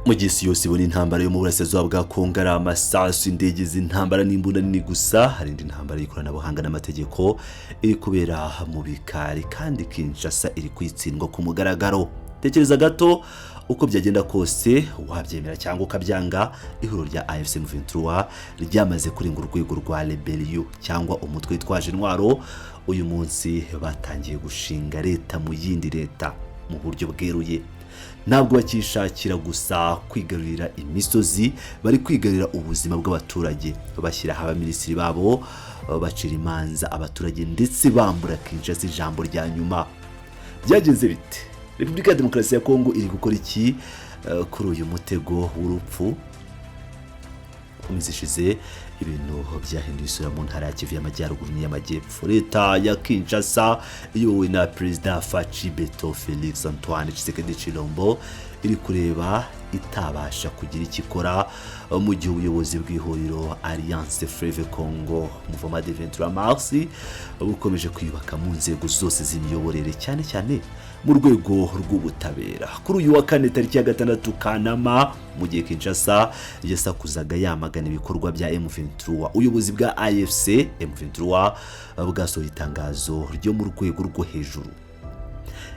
mu gisi yose ibona intambara yo mu Burasirazuba bwa Congo ari amasasu, indege z'intambara n'imbunda nini gusa. Hari indi ntambara y'ikoranabuhanga n'amategeko iri kubera mu bikari, kandi Kinshasa iri kwitsindwa ku mugaragaro. Tekereza gato uko byagenda kose, wabyemera cyangwa ukabyanga, ihuriro rya AFC M23 ryamaze kurenga urwego rwa rebellion cyangwa umutwe witwaje intwaro. Uyu munsi batangiye gushinga leta mu yindi leta mu buryo bweruye. Ntabwo bakishakira gusa kwigarurira imisozi, bari kwigarurira ubuzima bw'abaturage. Bashyiraho abaminisitiri babo, bacira imanza abaturage ndetse bambura Kinshasa ijambo rya nyuma. Byagenze bite? Repubulika ya Demokarasi ya Congo iri gukora iki kuri uyu mutego w'urupfu? Umizishize ibintu byahinduye isura mu ntara ya Kivu y'Amajyaruguru n'iy'Amajyepfo. Leta ya Kinshasa iyobowe na Perezida Faci Beto Felix Antoine Tshisekedi Chilombo iri kureba itabasha kugira ikikora mu gihe ubuyobozi bw'ihuriro Alliance Fleuve Congo Mouvement de 23 Mars bukomeje kwiyubaka mu nzego zose z'imiyoborere, cyane cyane mu rwego rw'ubutabera. Kuri uyu wa kane tariki ya 6 Kanama, mu gihe Kinshasa yasakuzaga yamagana ibikorwa bya M23, ubuyobozi bwa AFC M23 bwasohoye itangazo ryo mu rwego rwo hejuru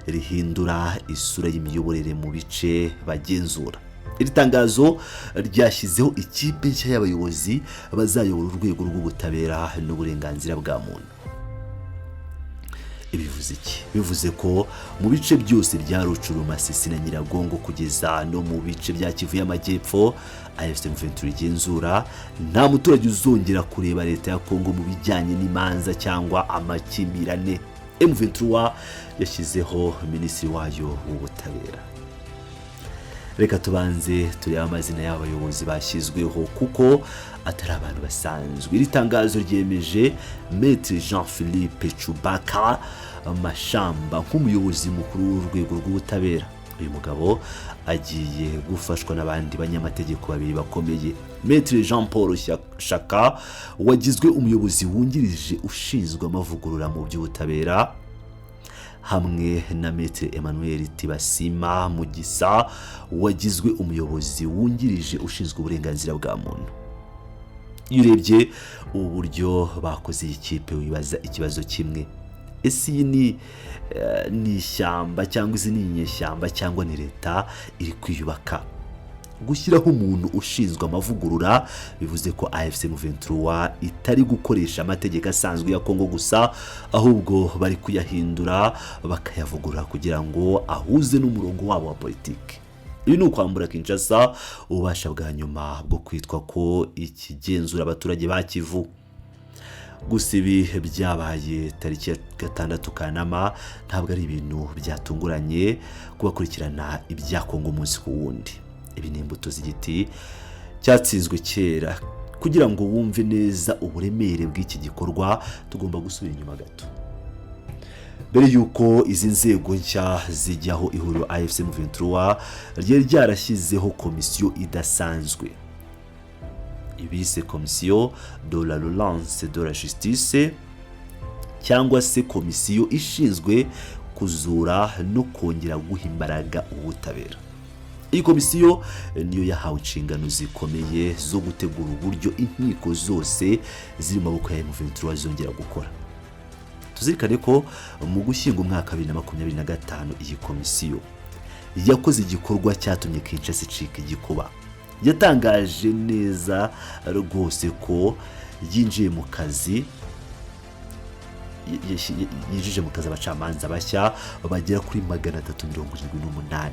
rihindura isura y'imiyoborere mu bice bagenzura. Iri tangazo ryashyizeho ikipe nshya y'abayobozi bazayobora urwego rw'ubutabera n'uburenganzira bwa muntu. Ibivuze iki? Bivuze ko mu bice byose bya Rucuru, Masisi na Nyiragongo kugeza no mu bice bya Kivu y'Amajyepfo AFC M23 igenzura, nta muturage uzongera kureba leta ya Congo mu bijyanye n'imanza cyangwa amakimbirane. M23 yashyizeho minisitiri wayo w'ubutabera. Reka tubanze turebe amazina y'abayobozi bashyizweho kuko atari abantu basanzwe. Iri tangazo ryemeje Maître Jean-Philippe Chubaka Mashamba nk'umuyobozi mukuru w'urwego rw'ubutabera. Uyu mugabo agiye gufashwa n'abandi banyamategeko babiri bakomeye. Maître Jean Paul Shaka wagizwe umuyobozi wungirije ushinzwe amavugurura mu by'ubutabera, hamwe na Maître Emmanuel Tibasima Mugisa wagizwe umuyobozi wungirije ushinzwe uburenganzira bwa muntu. Iyo urebye ubu buryo bakoze iyi kipe wibaza ikibazo kimwe: ese iyi ni ishyamba cyangwa izi ni inyeshyamba cyangwa ni leta iri kwiyubaka? Gushyiraho umuntu ushinzwe amavugurura bivuze ko AFC M23 itari gukoresha amategeko asanzwe ya Congo gusa, ahubwo bari kuyahindura bakayavugurura kugira ngo ahuze n'umurongo wabo wa politiki. Ibi ni ukwambura Kinshasa ububasha bwa nyuma bwo kwitwa ko ikigenzura abaturage ba Kivu. Gusa ibi byabaye tariki ya 6 Kanama, ntabwo ari ibintu byatunguranye kubakurikirana ibya Congo umunsi ku wundi. Ibi ni imbuto z'igiti cyatsinzwe kera. Kugira ngo wumve neza uburemere bw'iki gikorwa, tugomba gusubira inyuma gato. Mbere yuko izi nzego nshya zijyaho, ihuriro AFC M23 ryari ryarashyizeho komisiyo idasanzwe ibise Commission de la relance de la justice, cyangwa se komisiyo ishinzwe kuzura no kongera guha imbaraga ubutabera. Iyi komisiyo niyo yahawe inshingano zikomeye zo gutegura uburyo inkiko zose ziri mu maboko ya M23 zongera gukora. Tuzirikane ko mu gushyinga umwaka 2025 iyi komisiyo yakoze igikorwa cyatumye Kinshasa icika igikuba. Yatangaje neza rwose ko yinjiye mu kazi abacamanza bashya bagera kuri 378.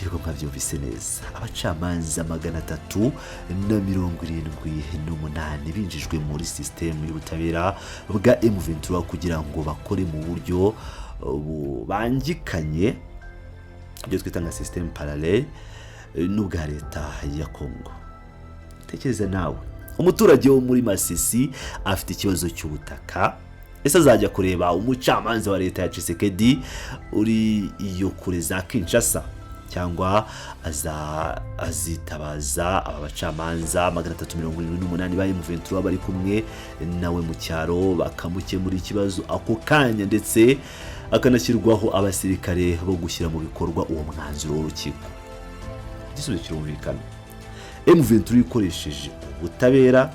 Yego mwabyumvise neza, abacamanza 378 binjijwe muri system y'ubutabera bwa M23 kugira ngo bakore mu buryo bubangikanye, ibyo twita nka system parallel n'ubwa leta ya Congo. Tekereza nawe, umuturage wo muri Masisi afite ikibazo cy'ubutaka, ese azajya kureba umucamanza wa leta ya Tshisekedi uri iyo kure za Kinshasa, cyangwa azitabaza aba bacamanza 378 ba M23 bari kumwe nawe mu cyaro bakamukemura ikibazo ako kanya, ndetse akanashyirwaho abasirikare bo gushyira mu bikorwa uwo mwanzuro w'urukiko. igisubizo kirumvikana. M23 ikoresheje ubutabera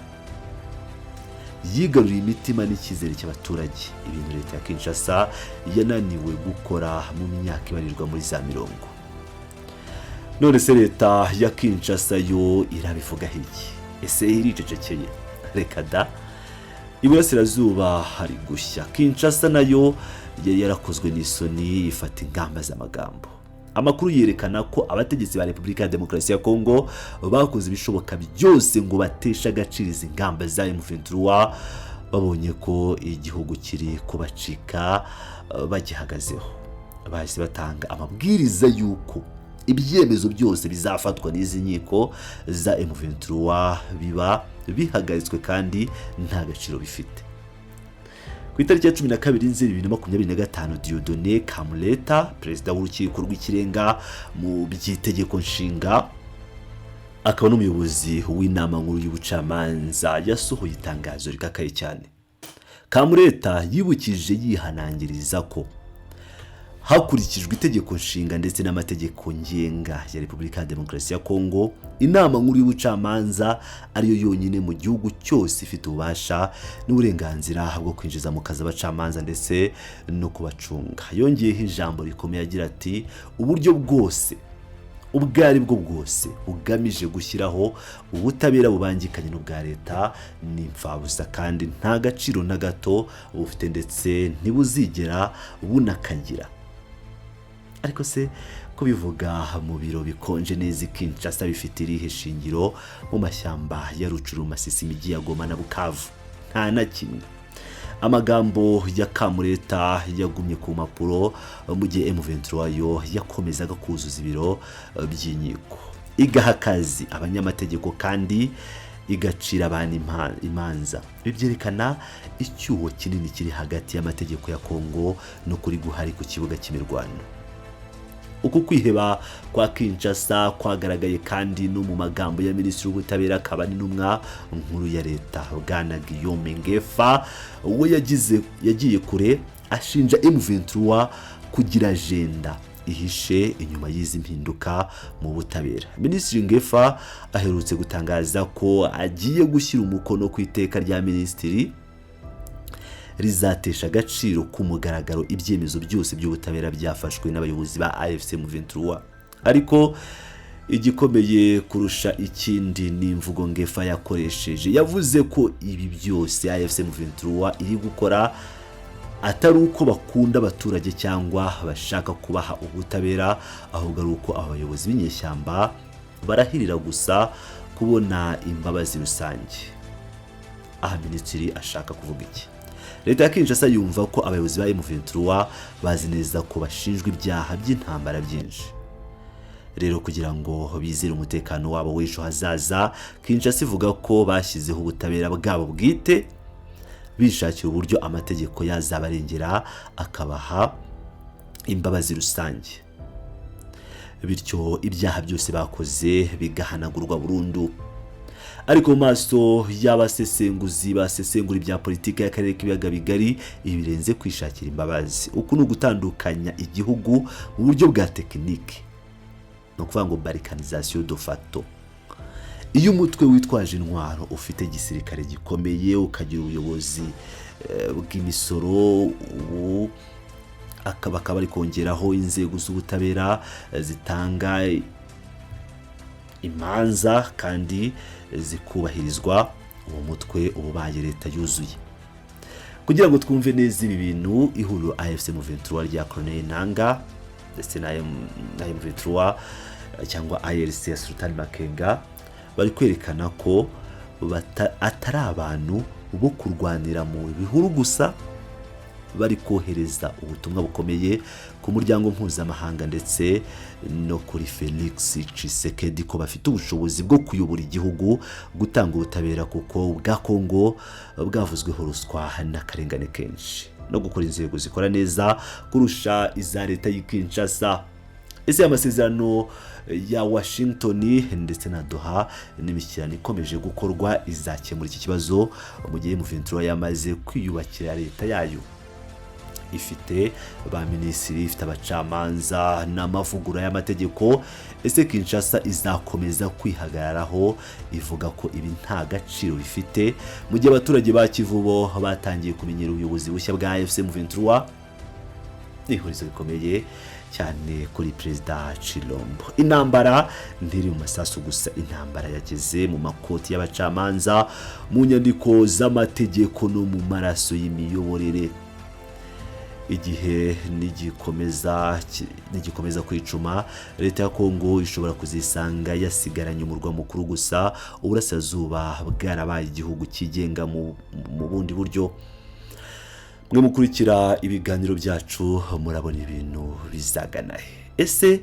yigaruriye imitima n'icyizere cy'abaturage, ibintu leta ya Kinshasa yananiwe gukora mu myaka ibarirwa muri za 40. None se leta ya Kinshasa yo irabivuga iki? Ese iricecekeye? Reka da, Burasirazuba hari gushya. Kinshasa nayo yarakozwe n'isoni, ifata ingamba z'amagambo. Amakuru yerekana ko abategetsi ba Repubulika ya Demokarasi ya Congo bakoze ibishoboka byose ngo bateshe agaciro izi ngamba za M23, babonye ko igihugu kiri kubacika bagihagazeho. Bahise batanga amabwiriza y'uko ibyemezo byose bizafatwa n'izi nkiko za M23 biba bihagaritswe kandi nta gaciro bifite. Ku itariki ya 12 Nzeri 2025, Dieudonné Kamuleta, perezida w'urukiko rw'ikirenga mu by'itegeko nshinga akaba n'umuyobozi w'inama nkuru y'ubucamanza, yasohoye itangazo rikakaye cyane. Kamuleta yibukije yihanangiriza ko hakurikijwe itegeko nshinga ndetse n'amategeko ngenga ya Repubulika ya Demokarasi ya Congo, inama nkuru y'ubucamanza ariyo yonyine mu gihugu cyose ifite ububasha n'uburenganzira bwo kwinjiza mu kazi abacamanza ndetse no kubacunga. Yongeyeho ijambo rikomeye agira ati, uburyo bwose ubwo ari bwo bwose bugamije gushyiraho ubutabera bubangikanye n'ubwa leta ni imfabusa kandi nta gaciro na gato bufite ndetse ntibuzigera bunakagira. Ariko se kubivuga mu biro bikonje neza Kinshasa bifite irihe shingiro mu mashyamba ya Rucuru, Masisi, imijyi ya Goma na Bukavu? Nta na kimwe. Amagambo ya Kamuleta yagumye ku mpapuro mu gihe M23 yo yakomezaga kuzuza ibiro by'inkiko, igaha akazi abanyamategeko kandi igacira abantu imanza. Bibyerekana icyuho kinini kiri hagati y'amategeko ya Congo no kuri guhari ku kibuga cy'imirwano. Uku kwiheba kwa Kinshasa kwagaragaye kandi no mu magambo ya Minisitiri w'Ubutabera akaba n'intumwa nkuru ya leta Bwana Guillaume Ngefa, we yagiye kure ashinja M23 kugira agenda ihishe inyuma y'izi mpinduka mu butabera. Minisitiri Ngefa aherutse gutangaza ko agiye gushyira umukono ku iteka rya minisitiri rizatesha agaciro ku mugaragaro ibyemezo byose by'ubutabera byafashwe n'abayobozi ba AFC M23. Ariko igikomeye kurusha ikindi ni imvugo Ngefa yakoresheje. Yavuze ko ibi byose AFC M23 iri gukora atari uko bakunda abaturage cyangwa bashaka kubaha ubutabera, ahubwo ari uko abayobozi b'inyeshyamba barahirira gusa kubona imbabazi rusange. Aha minisitiri ashaka kuvuga iki? Leta ya Kinshasa yumva ko abayobozi ba M23 bazi neza ko bashinjwa ibyaha by'intambara byinshi. Rero kugira ngo bizere umutekano wabo w'ejo hazaza, Kinshasa ivuga ko bashyizeho ubutabera bwabo bwite, bishakira uburyo amategeko yazabarengera akabaha imbabazi rusange, bityo ibyaha byose bakoze bigahanagurwa burundu. Ariko maso y'abasesenguzi basesengura ibya politiki y'akarere k'ibiyaga bigari ibirenze kwishakira imbabazi. Uku ni gutandukanya igihugu mu buryo bwa tekinike, no kuvuga ngo balkanisation de facto. Iyo umutwe witwaje intwaro ufite gisirikare gikomeye, ukagira ubuyobozi bw'imisoro, akaba ari kongeraho inzego z'ubutabera zitanga imanza kandi zikubahirizwa, uwo mutwe ubaye leta yuzuye. Kugira ngo twumve neza ibi bintu, ihuriro AFC M23 rya Colonel Nanga ndetse na M23 cyangwa ALC ya Sultan Makenga bari kwerekana ko atari abantu bo kurwanira mu bihuru gusa, bari kohereza ubutumwa bukomeye ku muryango mpuzamahanga ndetse no kuri Felix Tshisekedi ko bafite ubushobozi bwo kuyobora igihugu, gutanga ubutabera kuko bwa Congo bwavuzweho ruswa n'akarengane kenshi, no gukora inzego zikora neza kurusha iza leta ya Kinshasa. Ese amasezerano ya Washington ndetse na Doha n'imishyikirano ikomeje gukorwa izakemura iki kibazo mu gihe M23 yamaze kwiyubakira leta yayo? ifite ba minisitiri, ifite abacamanza n'amavugurura y'amategeko. Ese Kinshasa izakomeza kwihagararaho ivuga ko ibi nta gaciro bifite mu gihe abaturage ba Kivu bo batangiye kumenyera ubuyobozi bushya bwa M23? Ihurizo rikomeye cyane kuri Perezida Chilombo. Intambara ntiri mu masasu gusa, intambara yageze mu makoti y'abacamanza, mu nyandiko z'amategeko no mu maraso y'imiyoborere. Igihe nigikomeza kwicuma, leta ya Congo ishobora kuzisanga yasigaranye umurwa mukuru gusa, Uburasirazuba bwarabaye igihugu kigenga mu bundi buryo. Mwe mukurikira ibiganiro byacu murabona ibintu bizagana he? Ese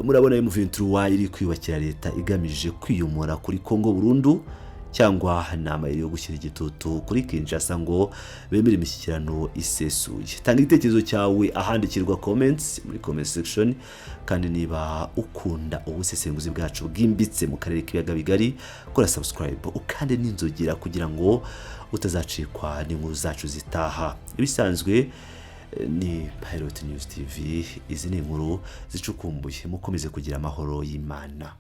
murabona M23 iri kwiyubakira leta igamije kwiyomora kuri Congo burundu, cyangwa nama yo gushyira igitutu kuri Kinshasa ngo bemere imishyikirano isesuye? Tanga igitekerezo cyawe ahandikirwa comments muri comment section, kandi niba ukunda ubusesenguzi bwacu bwimbitse mu karere k'ibiyaga bigari, kora subscribe ukande n'inzogera kugira ngo utazacikwa n'inkuru zacu zitaha. Ibisanzwe ni Pilot News TV, izi ni inkuru zicukumbuye. Mukomeze kugira amahoro y'Imana.